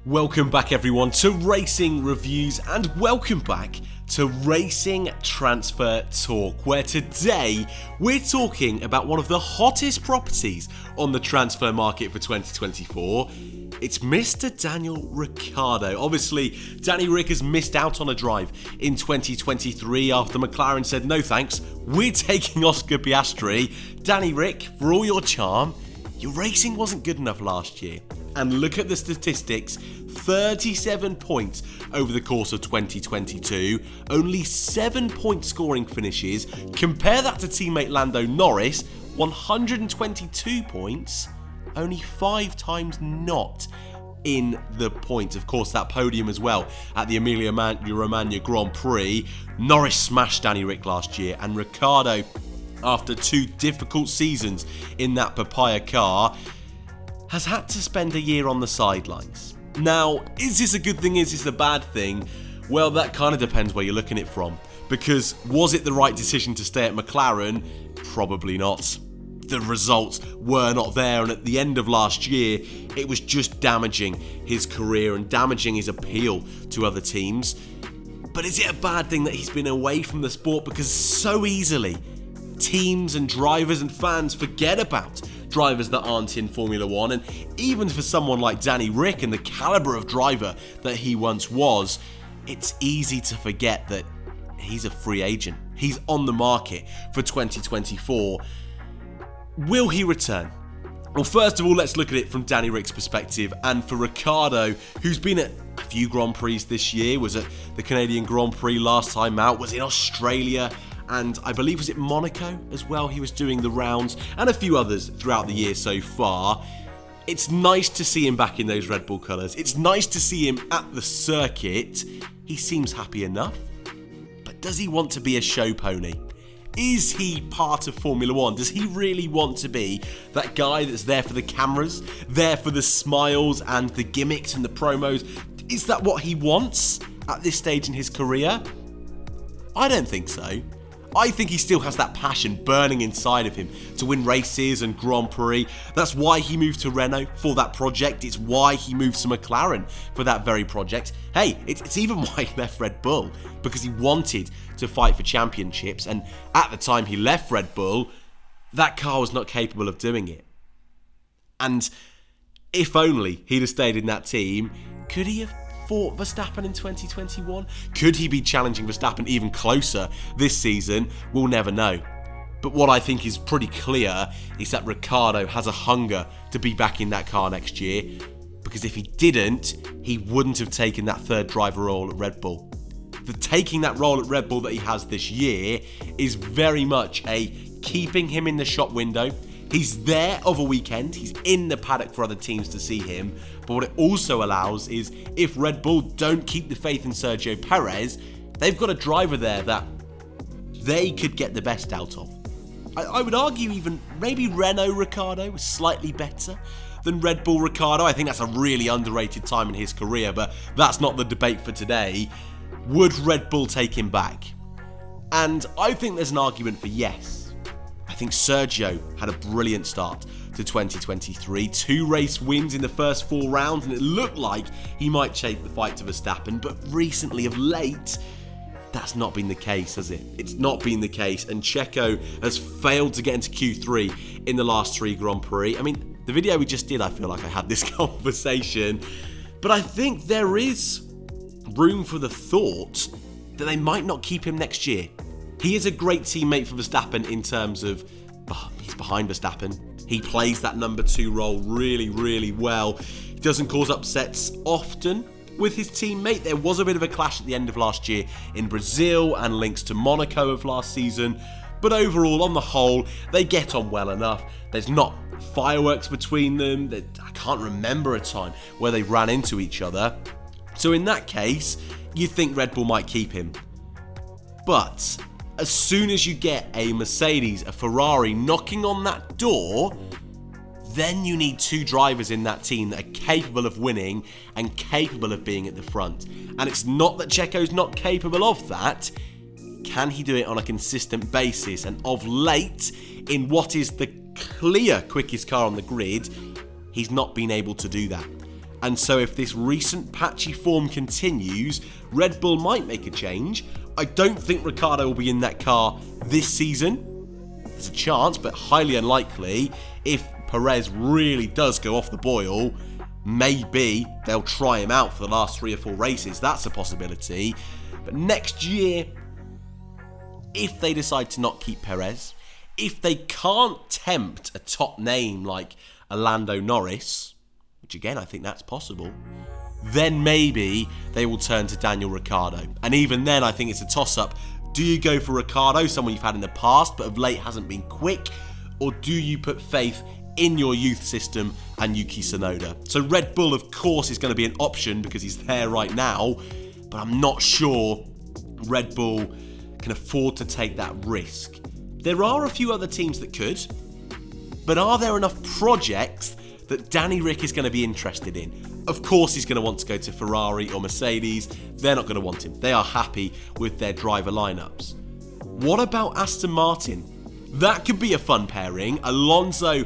Welcome back everyone to Racing Reviews and welcome back to Racing Transfer Talk, where today we're talking about one of the hottest properties on the transfer market for 2024. It's Mr. Daniel Ricciardo. Obviously, Danny Ric has missed out on a drive in 2023 after McLaren said no thanks, we're taking Oscar Piastri. Danny Ric, for all your charm, your racing wasn't good enough last year. And look at the statistics, 37 points over the course of 2022, only 7-point scoring finishes. Compare that to teammate Lando Norris, 122 points, only 5 times not in the points. Of course, that podium as well at the Emilia-Romagna Grand Prix. Norris smashed Danny Ric last year, and Ricciardo, after 2 difficult seasons in that papaya car, has had to spend a year on the sidelines. Now, is this a good thing? Is this a bad thing? Well, that kind of depends where you're looking at it from. Because was it the right decision to stay at McLaren? Probably not. The results were not there, and at the end of last year, it was just damaging his career and damaging his appeal to other teams. But is it a bad thing that he's been away from the sport? Because so easily, teams and drivers and fans forget about drivers that aren't in Formula 1, and even for someone like Danny Ric and the calibre of driver that he once was, it's easy to forget that he's a free agent. He's on the market for 2024. Will he return? Well, first of all, let's look at it from Danny Ric's perspective, and for Ricciardo, who's been at a few Grand Prix this year, was at the Canadian Grand Prix last time out, was in Australia, and I believe was it Monaco as well. He was doing the rounds and a few others throughout the year so far. It's nice to see him back in those Red Bull colours. It's nice to see him at the circuit. He seems happy enough. But does he want to be a show pony? Is he part of Formula 1? Does he really want to be that guy that's there for the cameras, there for the smiles and the gimmicks and the promos? Is that what he wants at this stage in his career? I don't think so. I think he still has that passion burning inside of him to win races and Grand Prix. That's why he moved to Renault for that project. It's why he moved to McLaren for that very project. Hey, it's even why he left Red Bull, because he wanted to fight for championships, and at the time he left Red Bull, that car was not capable of doing it. And if only he'd have stayed in that team, could he have fought Verstappen in 2021? Could he be challenging Verstappen even closer this season? We'll never know. But what I think is pretty clear is that Ricciardo has a hunger to be back in that car next year, because if he didn't, he wouldn't have taken that third driver role at Red Bull. Taking that role at Red Bull that he has this year is very much a keeping him in the shop window. He's there of a weekend, he's in the paddock for other teams to see him, but what it also allows is, if Red Bull don't keep the faith in Sergio Perez, they've got a driver there that they could get the best out of. I would argue even maybe Renault Ricciardo was slightly better than Red Bull Ricciardo. I think that's a really underrated time in his career, but that's not the debate for today. Would Red Bull take him back? And I think there's an argument for yes. I think Sergio had a brilliant start to 2023. 2 race wins in the first 4 rounds, and it looked like he might take the fight to Verstappen, but recently, of late, that's not been the case, has it? It's not been the case, and Checo has failed to get into Q3 in the last 3 Grand Prix. I mean, the video we just did, I feel like I had this conversation, but I think there is room for the thought that they might not keep him next year. He is a great teammate for Verstappen in terms of, he's behind Verstappen. He plays that number 2 role really, really well. He doesn't cause upsets often with his teammate. There was a bit of a clash at the end of last year in Brazil and links to Monaco of last season. But overall, on the whole, they get on well enough. There's not fireworks between them. I can't remember a time where they ran into each other. So in that case, you think Red Bull might keep him. But as soon as you get a Mercedes, a Ferrari knocking on that door, then you need 2 drivers in that team that are capable of winning and capable of being at the front. And it's not that Checo's not capable of that. Can he do it on a consistent basis? And of late, in what is the clear quickest car on the grid, he's not been able to do that. And so if this recent patchy form continues, Red Bull might make a change. I don't think Ricciardo will be in that car this season. There's a chance, but highly unlikely. If Perez really does go off the boil, maybe they'll try him out for the last 3 or 4 races. That's a possibility. But next year, if they decide to not keep Perez, if they can't tempt a top name like a Lando Norris, which again, I think that's possible, then maybe they will turn to Daniel Ricciardo. And even then, I think it's a toss-up. Do you go for Ricciardo, someone you've had in the past, but of late hasn't been quick? Or do you put faith in your youth system and Yuki Tsunoda? So Red Bull, of course, is going to be an option because he's there right now, but I'm not sure Red Bull can afford to take that risk. There are a few other teams that could, but are there enough projects that Danny Ric is going to be interested in? Of course he's going to want to go to Ferrari or Mercedes. They're not going to want him. They are happy with their driver lineups. What about Aston Martin? That could be a fun pairing. Alonso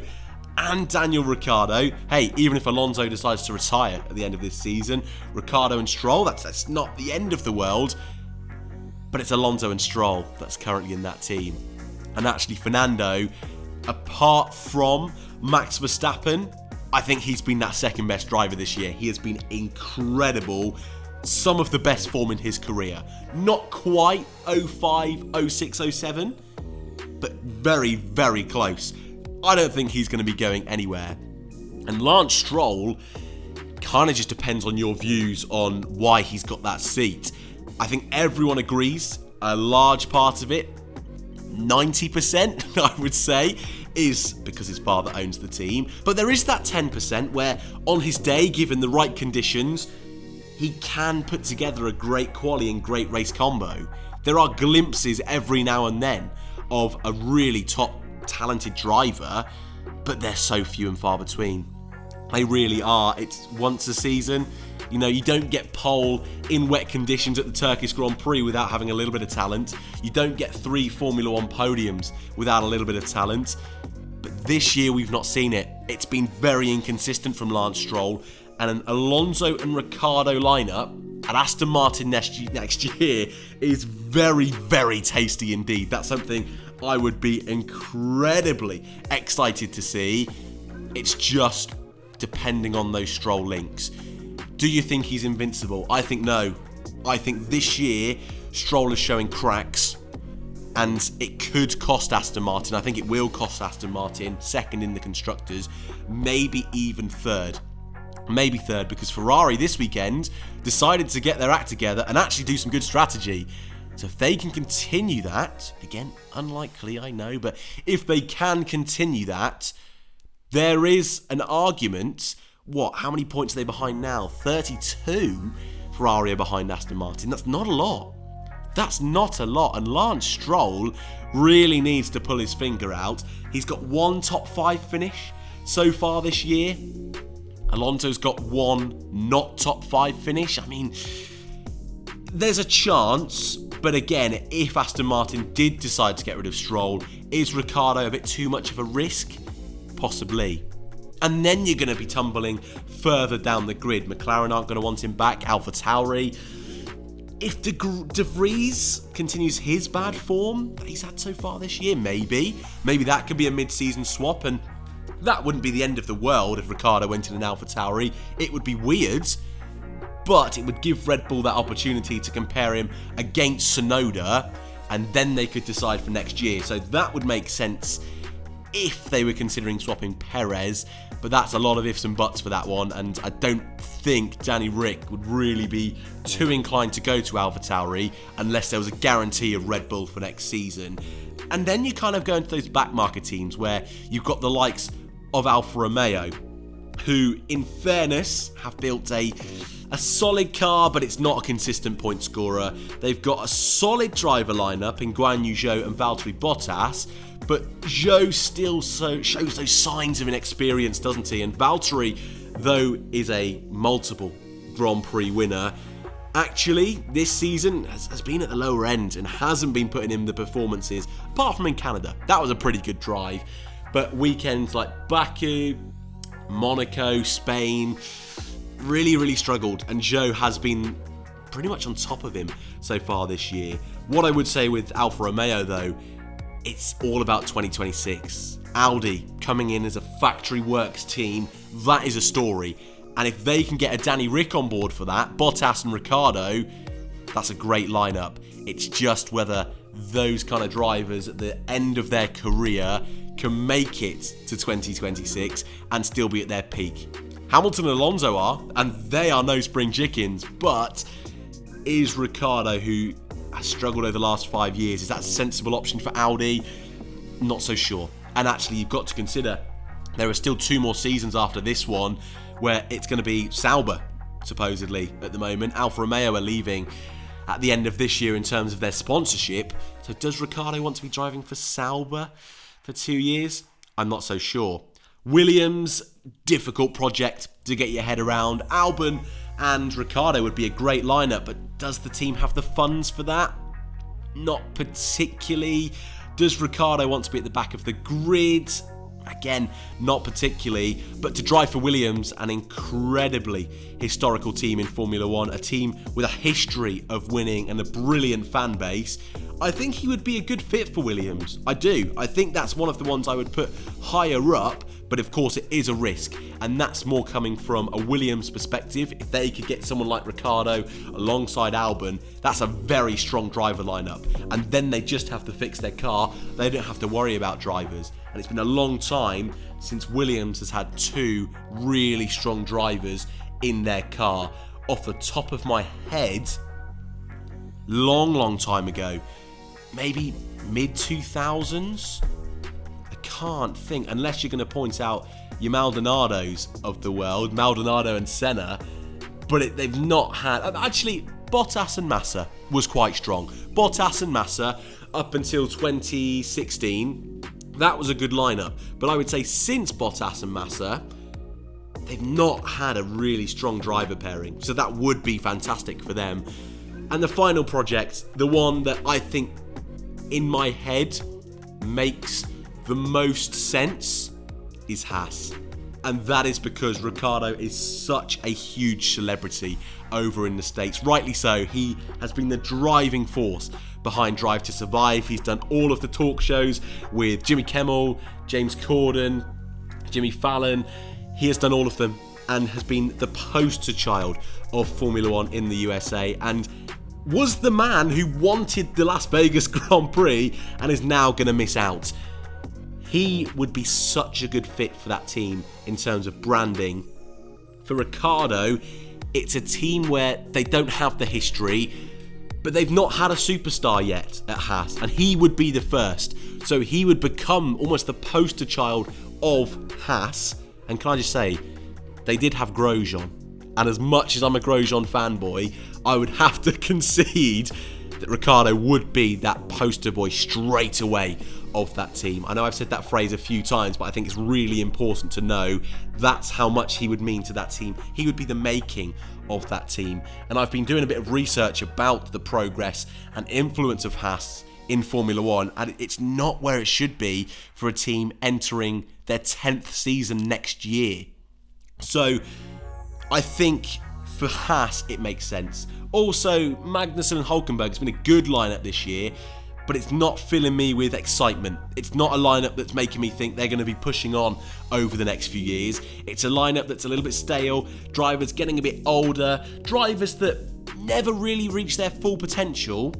and Daniel Ricciardo. Hey, even if Alonso decides to retire at the end of this season, Ricciardo and Stroll, that's not the end of the world. But it's Alonso and Stroll that's currently in that team. And actually, Fernando, apart from Max Verstappen, I think he's been that second best driver this year. He has been incredible. Some of the best form in his career. Not quite 05, 06, 07, but very, very close. I don't think he's going to be going anywhere. And Lance Stroll kind of just depends on your views on why he's got that seat. I think everyone agrees, a large part of it, 90%, I would say, is because his father owns the team. But there is that 10% where, on his day, given the right conditions, he can put together a great quali and great race combo. There are glimpses every now and then of a really top, talented driver, but they're so few and far between. They really are. It's once a season. You know, you don't get pole in wet conditions at the Turkish Grand Prix without having a little bit of talent. You don't get 3 Formula 1 podiums without a little bit of talent. But this year we've not seen it. It's been very inconsistent from Lance Stroll, and an Alonso and Ricciardo lineup at Aston Martin next year is very, very tasty indeed. That's something I would be incredibly excited to see. It's just depending on those Stroll links. Do you think he's invincible? I think no. I think this year Stroll is showing cracks, and it could cost Aston Martin. I think it will cost Aston Martin second in the constructors, maybe even third. Maybe third, because Ferrari this weekend decided to get their act together and actually do some good strategy. So if they can continue that, again, unlikely, I know, but if they can continue that, there is an argument. How many points are they behind now? 32 Ferrari are behind Aston Martin. That's not a lot. That's not a lot. And Lance Stroll really needs to pull his finger out. He's got 1 top 5 finish so far this year. Alonso's got 1 not top 5 finish. I mean, there's a chance, but again, if Aston Martin did decide to get rid of Stroll, is Ricciardo a bit too much of a risk? Possibly. And then you're going to be tumbling further down the grid. McLaren aren't going to want him back. AlphaTauri. If De Vries continues his bad form that he's had so far this year, maybe that could be a mid-season swap, and that wouldn't be the end of the world if Ricciardo went in an AlphaTauri. It would be weird, but it would give Red Bull that opportunity to compare him against Tsunoda, and then they could decide for next year. So that would make sense if they were considering swapping Perez, but that's a lot of ifs and buts for that one, and I don't think Danny Ric would really be too inclined to go to AlphaTauri unless there was a guarantee of Red Bull for next season. And then you kind of go into those backmarket teams where you've got the likes of Alfa Romeo, who, in fairness, have built a solid car, but it's not a consistent point scorer. They've got a solid driver lineup in Guan Yu Zhou and Valtteri Bottas, but Zhou still shows those signs of inexperience, doesn't he? And Valtteri, though, is a multiple Grand Prix winner, actually, this season has been at the lower end and hasn't been putting in the performances, apart from in Canada. That was a pretty good drive. But weekends like Baku, Monaco, Spain, really struggled, and Zhou has been pretty much on top of him so far this year. What I would say with Alfa Romeo though, it's all about 2026. Audi coming in as a factory works team, that is a story. And if they can get a Danny Rick on board for that, Bottas and Ricciardo, that's a great lineup. It's just whether those kind of drivers at the end of their career can make it to 2026 and still be at their peak. Hamilton and Alonso are, and they are no spring chickens, but is Ricciardo, who has struggled over the last 5 years, is that a sensible option for Audi? Not so sure. And actually, you've got to consider there are still 2 more seasons after this one where it's going to be Sauber, supposedly, at the moment. Alfa Romeo are leaving at the end of this year in terms of their sponsorship. So does Ricciardo want to be driving for Sauber for 2 years? I'm not so sure. Williams, difficult project to get your head around. Albon and Ricciardo would be a great lineup, but does the team have the funds for that? Not particularly. Does Ricciardo want to be at the back of the grid? Again, not particularly. But to drive for Williams, an incredibly historical team in Formula One, a team with a history of winning and a brilliant fan base, I think he would be a good fit for Williams. I do. I think that's one of the ones I would put higher up, but of course it is a risk, and that's more coming from a Williams perspective. If they could get someone like Ricciardo alongside Albon, that's a very strong driver lineup, and then they just have to fix their car. They don't have to worry about drivers, and it's been a long time since Williams has had 2 really strong drivers in their car. Off the top of my head, long time ago, maybe mid-2000s? I can't think, unless you're going to point out your Maldonados of the world, Maldonado and Senna, but they've not had... Actually, Bottas and Massa was quite strong. Bottas and Massa, up until 2016, that was a good lineup. But I would say since Bottas and Massa, they've not had a really strong driver pairing, so that would be fantastic for them. And the final project, the one that I think in my head makes the most sense, is Haas. And that is because Ricciardo is such a huge celebrity over in the States. Rightly so. He has been the driving force behind Drive to Survive. He's done all of the talk shows with Jimmy Kimmel, James Corden, Jimmy Fallon. He has done all of them and has been the poster child of Formula One in the USA, and was the man who wanted the Las Vegas Grand Prix and is now going to miss out. He would be such a good fit for that team in terms of branding. For Ricciardo, it's a team where they don't have the history, but they've not had a superstar yet at Haas, and he would be the first. So he would become almost the poster child of Haas. And can I just say, they did have Grosjean, and as much as I'm a Grosjean fanboy, I would have to concede that Ricciardo would be that poster boy straight away of that team. I know I've said that phrase a few times, but I think it's really important to know that's how much he would mean to that team. He would be the making of that team. And I've been doing a bit of research about the progress and influence of Haas in Formula One, and it's not where it should be for a team entering their 10th season next year. So I think for Haas it makes sense. Also, Magnussen and Hülkenberg has been a good lineup this year, but it's not filling me with excitement. It's not a lineup that's making me think they're going to be pushing on over the next few years. It's a lineup that's a little bit stale, drivers getting a bit older, drivers that never really reach their full potential.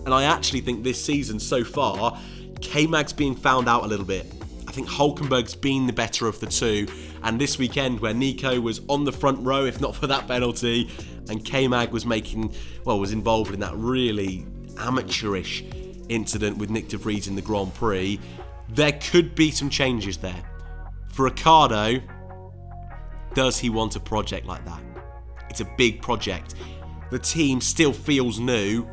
And I actually think this season so far, K-Mag's being found out a little bit. I think Hülkenberg's been the better of the two, and this weekend where Nico was on the front row, if not for that penalty, and K-Mag was was involved in that really amateurish incident with Nick de Vries in the Grand Prix, there could be some changes there. For Ricciardo, does he want a project like that? It's a big project. The team still feels new,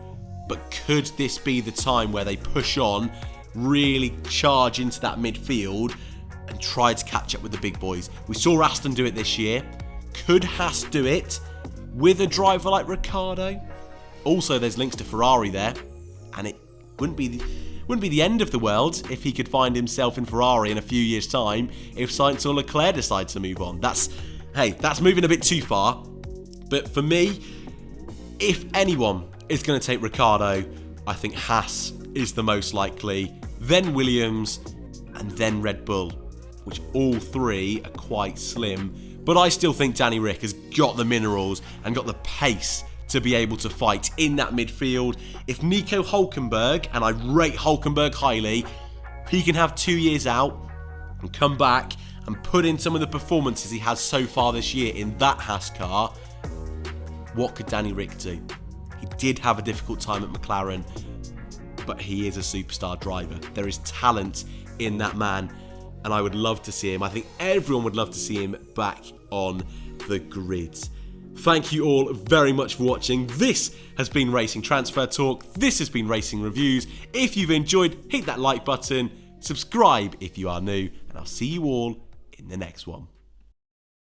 but could this be the time where they push on, really charge into that midfield and try to catch up with the big boys? We saw Aston do it this year. Could Haas do it with a driver like Ricciardo? Also, there's links to Ferrari there, and it wouldn't be the end of the world if he could find himself in Ferrari in a few years' time if Sainz or Leclerc decide to move on. That's hey, that's moving a bit too far. But for me, if anyone is going to take Ricciardo, I think Haas is the most likely, then Williams, and then Red Bull, which all three are quite slim. But I still think Danny Ric has got the minerals and got the pace to be able to fight in that midfield. If Nico Hülkenberg, and I rate Hülkenberg highly, he can have 2 years out and come back and put in some of the performances he has so far this year in that Haas car, what could Danny Ric do? He did have a difficult time at McLaren, but he is a superstar driver. There is talent in that man, and I would love to see him. I think everyone would love to see him back on the grid. Thank you all very much for watching. This has been Racing Transfer Talk. This has been Racing Reviews. If you've enjoyed, hit that like button. Subscribe if you are new, and I'll see you all in the next one.